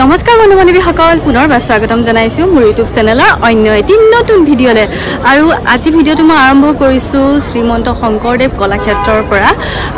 নমস্কাৰ বন্ধু বান্ধৱীসকল পুনৰ স্বাগতম জনাইছো মোৰ ইউটিউব চেনেলৰ অন্য এটি নতুন ভিডিঅ'লে আৰু আজি ভিডিঅ'টো মই আৰম্ভ কৰিছো শ্ৰীমন্ত শংকৰদেৱ কলাক্ষেত্ৰৰ পৰা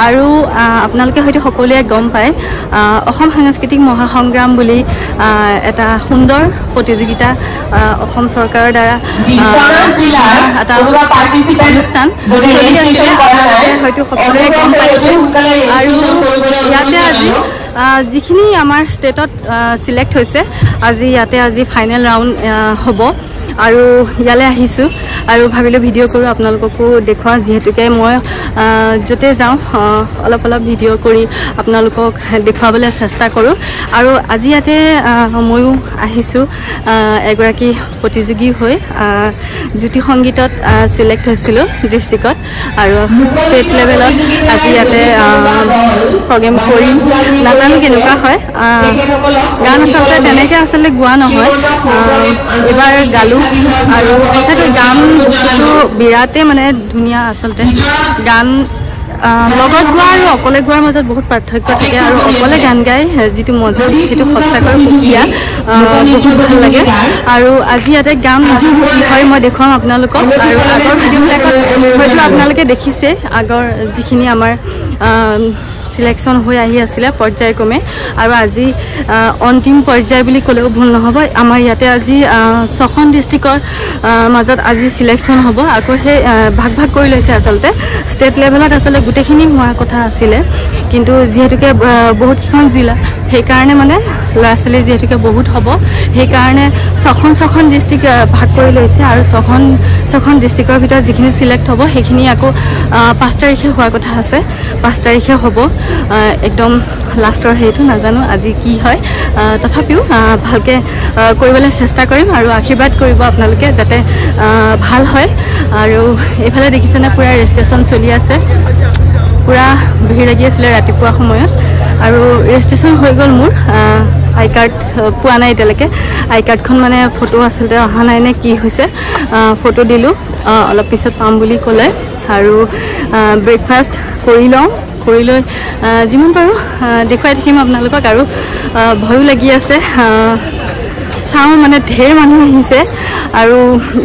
আৰু আপোনালোকে হয়তো সকলোৱে গম পায় অসম সাংস্কৃতিক মহাসংগ্ৰাম বুলি এটা সুন্দৰ প্ৰতিযোগিতা অসম চৰকাৰৰ দ্বাৰা এটা অনুষ্ঠান হয়তো সকলোৱে গম পাইছে আৰু ইয়াতে আজি যিখিনি আমাৰ ষ্টেটত সিলেক্ট হৈছে আজি ফাইনেল ৰাউণ্ড হ'ব আৰু ইয়ালে আহিছো আৰু ভাবিলো ভিডিঅ' কৰো আপোনালোককো দেখুৱা যেহেতুকে মই যতে যাওঁ অলপ ভিডিঅ' কৰি আপোনালোকক দেখুৱাবলৈ চেষ্টা কৰো আৰু আজি ইয়াতে ময়ো আহিছো এগৰাকী প্ৰতিযোগী হৈ জ্যোতি সংগীতত সিলেক্ট হৈছিলো ডিস্ট্ৰিক্টত আৰু ষ্টেট লেভেলত আজি ইয়াতে প্ৰগ্ৰেম কৰি নাজানো কেনেকুৱা হয় গান আচলতে তেনেকৈ আচলতে গোৱা নহয় এবাৰ গালো আৰু সঁচাকৈ গান বস্তুটো বিৰাটেই মানে ধুনীয়া আচলতে গান লগত গোৱা আৰু অকলে গোৱাৰ মাজত বহুত পাৰ্থক্য থাকে আৰু অকলে গান গাই যিটো মজা সেইটো সঁচাকৈ সুকীয়া বহুত ভাল লাগে আৰু আজি ইয়াতে গাম হয় মই দেখুৱাম আপোনালোকক আৰু আগৰ ভিডিঅ'বিলাকত হয়তো আপোনালোকে দেখিছে আগৰ যিখিনি আমাৰ সিলেকশ্যন হৈ আহি আছিলে পৰ্যায়ক্ৰমে আৰু আজি অন্তিম পৰ্যায় বুলি ক'লেও ভুল নহ'ব আমাৰ ইয়াতে আজি 6খন ডিষ্ট্ৰিক্টৰ মাজত আজি সিলেকশ্যন হ'ব আকৌ সেই ভাগ কৰি লৈছে আচলতে ষ্টেট লেভেলত আচলতে গোটেইখিনি হোৱা কথা আছিলে কিন্তু যিহেতুকে বহুতকেইখন জিলা সেইকাৰণে মানে ল'ৰা ছোৱালী যিহেতুকে বহুত হ'ব সেইকাৰণে 6খন ডিষ্ট্ৰিক্ট ভাগ কৰি লৈছে আৰু 6খন ডিষ্ট্ৰিক্টৰ ভিতৰত যিখিনি সিলেক্ট হ'ব সেইখিনি আকৌ 5 তাৰিখে হোৱা কথা আছে 5 তাৰিখে হ'ব একদম লাষ্টৰ হেইটো নাজানো আজি কি হয় তথাপিও ভালকে কৰিবলৈ চেষ্টা কৰিম আৰু আশীৰ্বাদ কৰিব আপোনালোকে যাতে ভাল হয় আৰু এইফালে দেখিছেনে পুৰা ৰেজিষ্ট্ৰেশ্যন চলি আছে পুৰা ভিৰ লাগি আছিলে ৰাতিপুৱা সময়ত আৰু ৰেজিষ্ট্ৰেশ্যন হৈ গ'ল মোৰ আই কাৰ্ড পোৱা নাই এতিয়ালৈকে আই কাৰ্ডখন মানে ফটো আচলতে অহা নাই নে কি হৈছে ফটো দিলোঁ অলপ পিছত পাম বুলি ক'লে আৰু ব্ৰেকফাষ্ট কৰি লৈ যিমান পাৰোঁ দেখুৱাই থাকিম আপোনালোকক আৰু ভয়ো লাগি আছে চাওঁ মানে ঢেৰ মানুহ আহিছে আৰু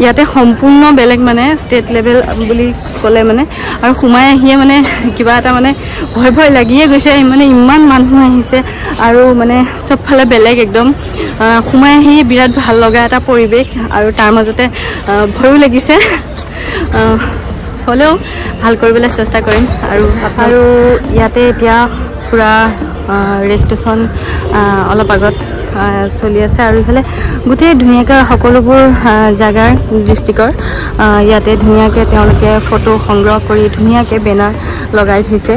ইয়াতে সম্পূৰ্ণ বেলেগ মানে ষ্টেট লেভেল বুলি ক'লে মানে আৰু সোমাই আহিয়ে মানে কিবা এটা মানে ভয় লাগিয়ে গৈছে মানে ইমান মানুহ আহিছে আৰু মানে চবফালে বেলেগ একদম সোমাই আহি বিৰাট ভাল লগা এটা পৰিৱেশ আৰু তাৰ মাজতে ভয়ো লাগিছে হ'লেও ভাল কৰিবলৈ চেষ্টা কৰিম আৰু ইয়াতে এতিয়া পুৰা ৰেজিষ্ট্ৰেশ্যন অলপ আগত চলি আছে আৰু ইফালে গোটেই ধুনীয়াকৈ সকলোবোৰ জাগাৰ ডিষ্ট্ৰিক্টৰ ইয়াতে ধুনীয়াকৈ তেওঁলোকে ফটো সংগ্ৰহ কৰি ধুনীয়াকৈ বেনাৰ লগাই থৈছে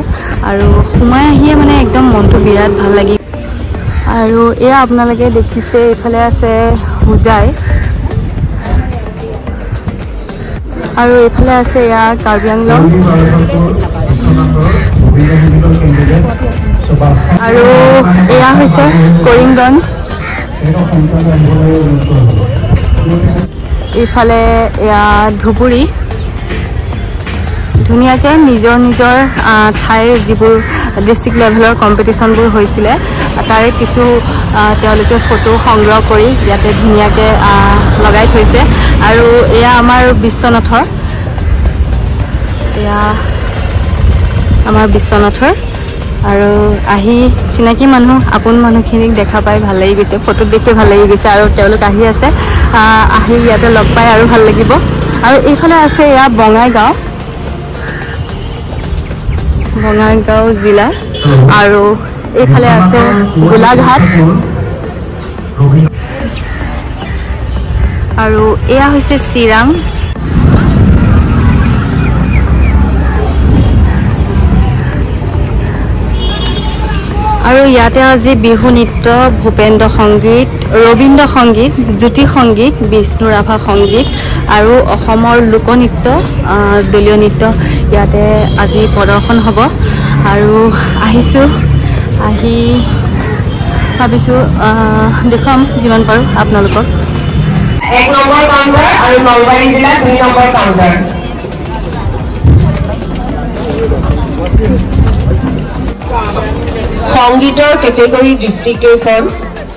আৰু সোমাই আহিয়ে মানে একদম মনটো বিৰাট ভাল লাগি আৰু এয়া আপোনালোকে দেখিছে এইফালে আছে হোজাই আৰু এইফালে আছে এয়া কাৰ্বি আংলং আৰু এয়া হৈছে কৰিমগঞ্জ এইফালে এয়া ধুবুৰী ধুনীয়াকৈ নিজৰ ঠাইৰ যিবোৰ ডিষ্ট্ৰিক্ট লেভেলৰ কম্পিটিশ্যনবোৰ হৈছিলে তাৰে কিছু তেওঁলোকে ফটো সংগ্ৰহ কৰি ইয়াতে ধুনীয়াকৈ লগাই থৈছে আৰু এয়া আমাৰ বিশ্বনাথৰ আৰু আহি চিনাকি মানুহ আপোন মানুহখিনিক দেখা পাই ভাল লাগি গৈছে ফটোত দেখি ভাল লাগি গৈছে আৰু তেওঁলোক আহি আছে আহি ইয়াতে লগ পাই আৰু ভাল লাগিব আৰু এইফালে আছে এয়া বঙাইগাঁও জিলা আৰু এইফালে আছে গোলাঘাট আৰু এয়া হৈছে চিৰাং আৰু ইয়াতে আজি বিহু নৃত্য ভূপেন্দ্ৰ সংগীত ৰবীন্দ্ৰ সংগীত জ্যোতি সংগীত বিষ্ণু ৰাভা সংগীত আৰু অসমৰ লোকনৃত্য দলীয় নৃত্য ইয়াতে আজি প্ৰদৰ্শন হ'ব আৰু আহিছোঁ আহি ভাবিছোঁ দেখুৱাম যিমান পাৰোঁ আপোনালোকক 1 নম্বৰ কাউণ্টাৰ আৰু নলবাৰী জিলা 2 নম্বৰ কাউণ্টাৰ সংগীতৰ কেটেগৰী ডিষ্ট্ৰিক্ট কেইখন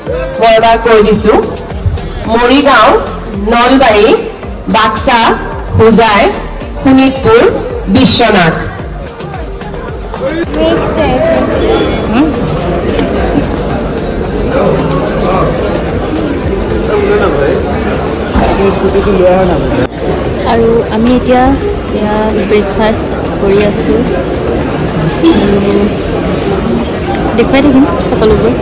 মই এবাৰ কৈ দিছো মৰিগাঁও নলবাৰী বাক্সা হোজাই শোণিতপুৰ বিশ্বনাথ আৰু আমি এতিয়া ব্ৰেকফাষ্ট কৰি আছোঁ দেখুৱাই থাকিম সকলোবোৰ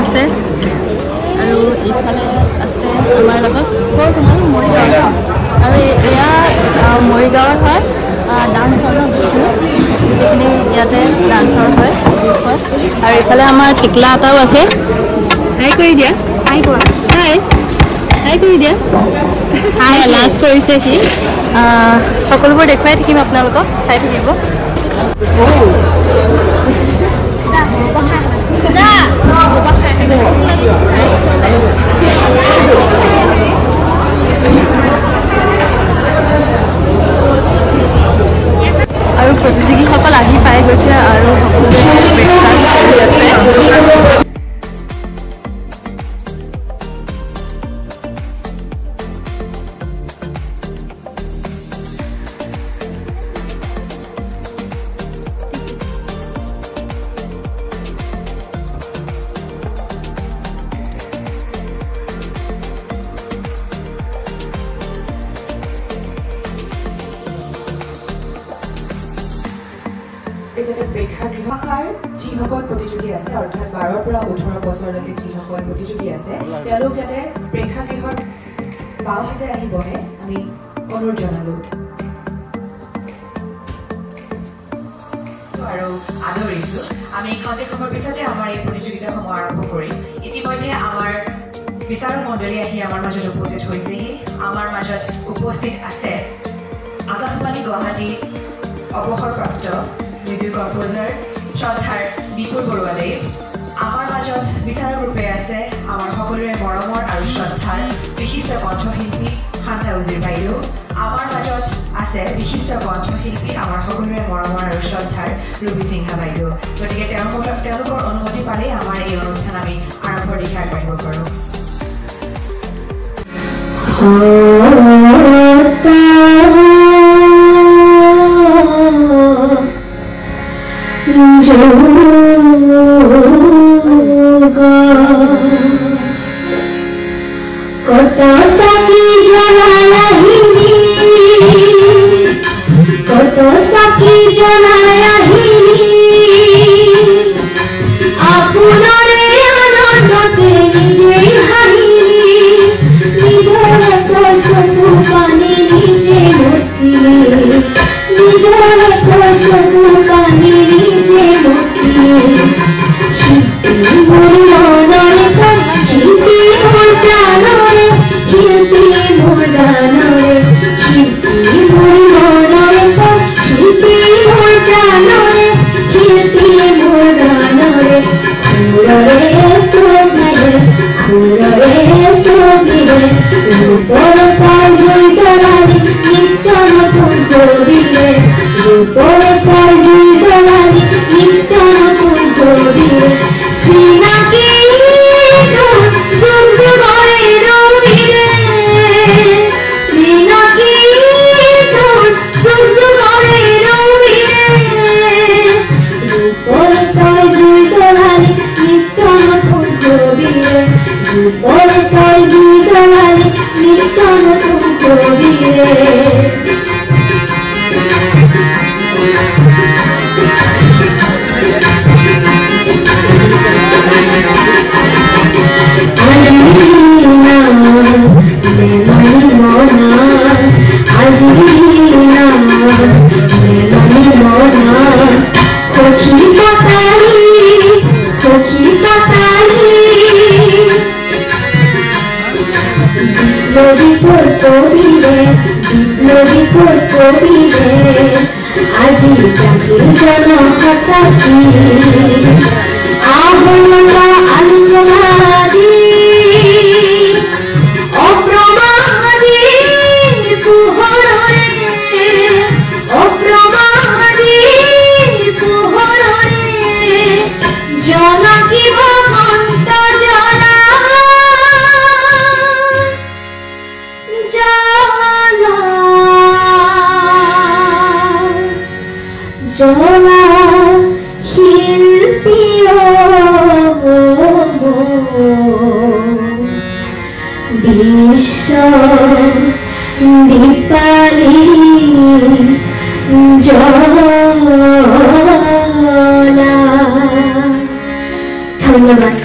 আছে আৰু ইফালে আছে আমাৰ লগত ক'ৰ তোমাৰ মৰিগাঁৱৰ আৰু এয়া মৰিগাঁৱৰ হয় ডান্সৰ গোটেইখিনি ইয়াতে ডান্সৰ হয় আৰু ইফালে আমাৰ টিকলা এটাও আছে হাই কৰি দিয়া হাই কোৱা হাই হাই কৰি দিয়া হাই লাঞ্চ কৰিছে সি সকলোবোৰ দেখুৱাই থাকিম আপোনালোকক চাই থাকিব আৰু প্ৰতিযোগীসকল আহি পাই গৈছে আৰু সকলোৱে ব্ৰেকফাষ্ট কৰি আছে প্ৰেক্ষাগৃহৰ যিসকল প্ৰতিযোগী আছে অৰ্থাৎ 12 পৰা 18 বছৰলৈকে যিসকল প্ৰতিযোগী আছে তেওঁলোক যাতে প্ৰেক্ষাগৃহৰ বাওঁহাতে আহি বহে আমি অনুৰোধ জনালো আৰু আদৰিছো আমি খন্তেক সময়ৰ পিছতে আমাৰ এই প্ৰতিযোগিতাসমূহ আৰম্ভ কৰিম ইতিমধ্যে আমাৰ বিচাৰক মণ্ডলী আহি আমাৰ মাজত উপস্থিত হৈছেহি আমাৰ মাজত উপস্থিত আছে আকাশবাণী গুৱাহাটী অৱসৰপ্ৰাপ্ত মিউজিক কম্পোজাৰ শ্ৰদ্ধাৰ বিপুল বৰুৱাদেৱ আমাৰ মাজত বিচাৰক ৰূপে আছে আমাৰ সকলোৰে মৰমৰ আৰু শ্ৰদ্ধাৰ বিশিষ্ট কণ্ঠশিল্পী শান্তা উজিৰ বাইদেউ আমাৰ মাজত আছে বিশিষ্ট কণ্ঠশিল্পী আমাৰ সকলোৰে মৰমৰ আৰু শ্ৰদ্ধাৰ ৰবি সিংহা বাইদেউ গতিকে তেওঁলোকৰ অনুমতি পালেই আমাৰ এই অনুষ্ঠান আমি আৰম্ভৰ দিশে আগবাঢ়িব পাৰোঁ কত সাকি জনালাহিনী কত সাকি জনালাহিনী আপনারে আনন্দতে নিজেই হারিলি নিজরে কসবু পানি নিজে বসিলে নিজরে কসবু পানি নিজে বসিলে শিল্পী মোর মনরে শিল্পী মোর প্রাণরে শিল্পী মোর গানরে শিল্পী মোর মনরে শিল্পী মোর প্রাণরে শিল্পী মোর গানরে সুররে সবিরে রূপরে পায় জয় জলালি নিত্য নতুন কবিরে রূপরে পায় জয় জলালি নিত্য নতুন কবিরে সিনাকি তোর জমজমরে রবিরে সিনাকি তোর জমজমরে রবিরে রূপরে পায় জয় জলালি নিত্য নতুন কবিরে রূপরে পায় জয় জলালি নিত্য নতুন কবিরে আজি জাতির জনহতাকি আহ জনকী বসন্ত জ্বলা জ্বলা শিল্পী বিশ্ব দীপালি জ্বলা। ধন্যবাদ।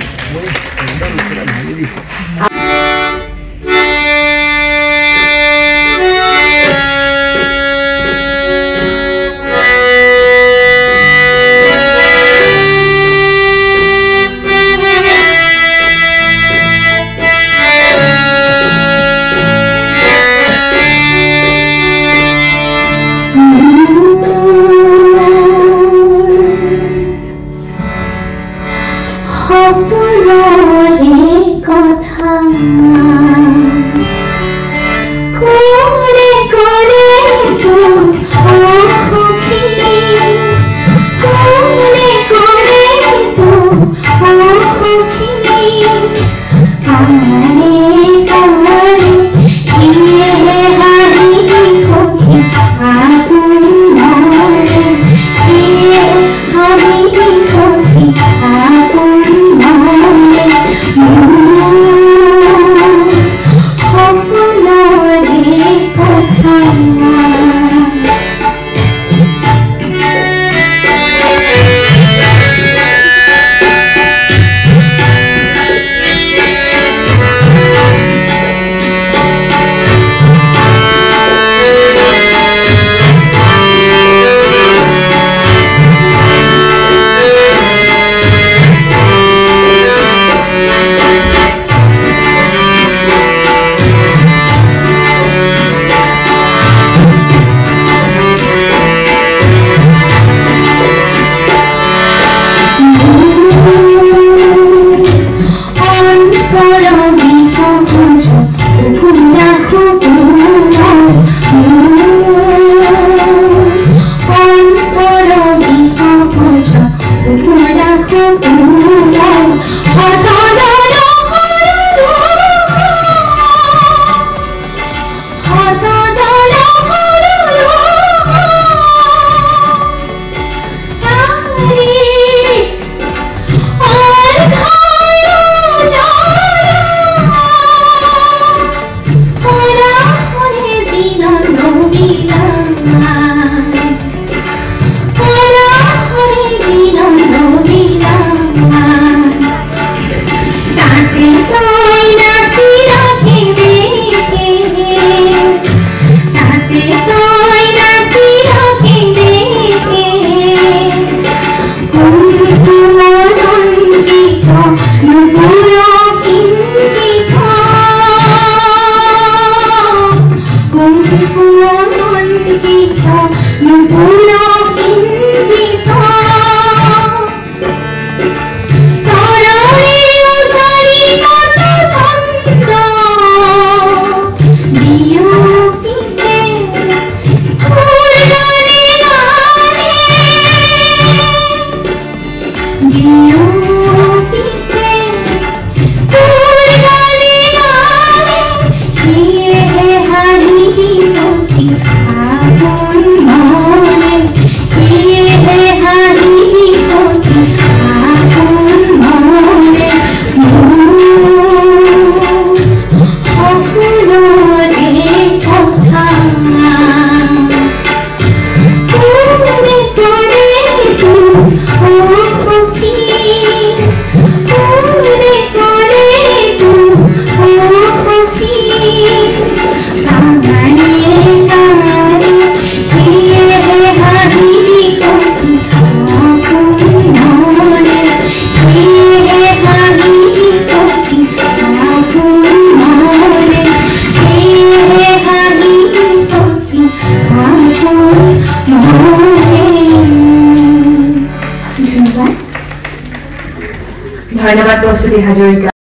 ধন্যবাদ প্রস্তুতি হাজৰিকা।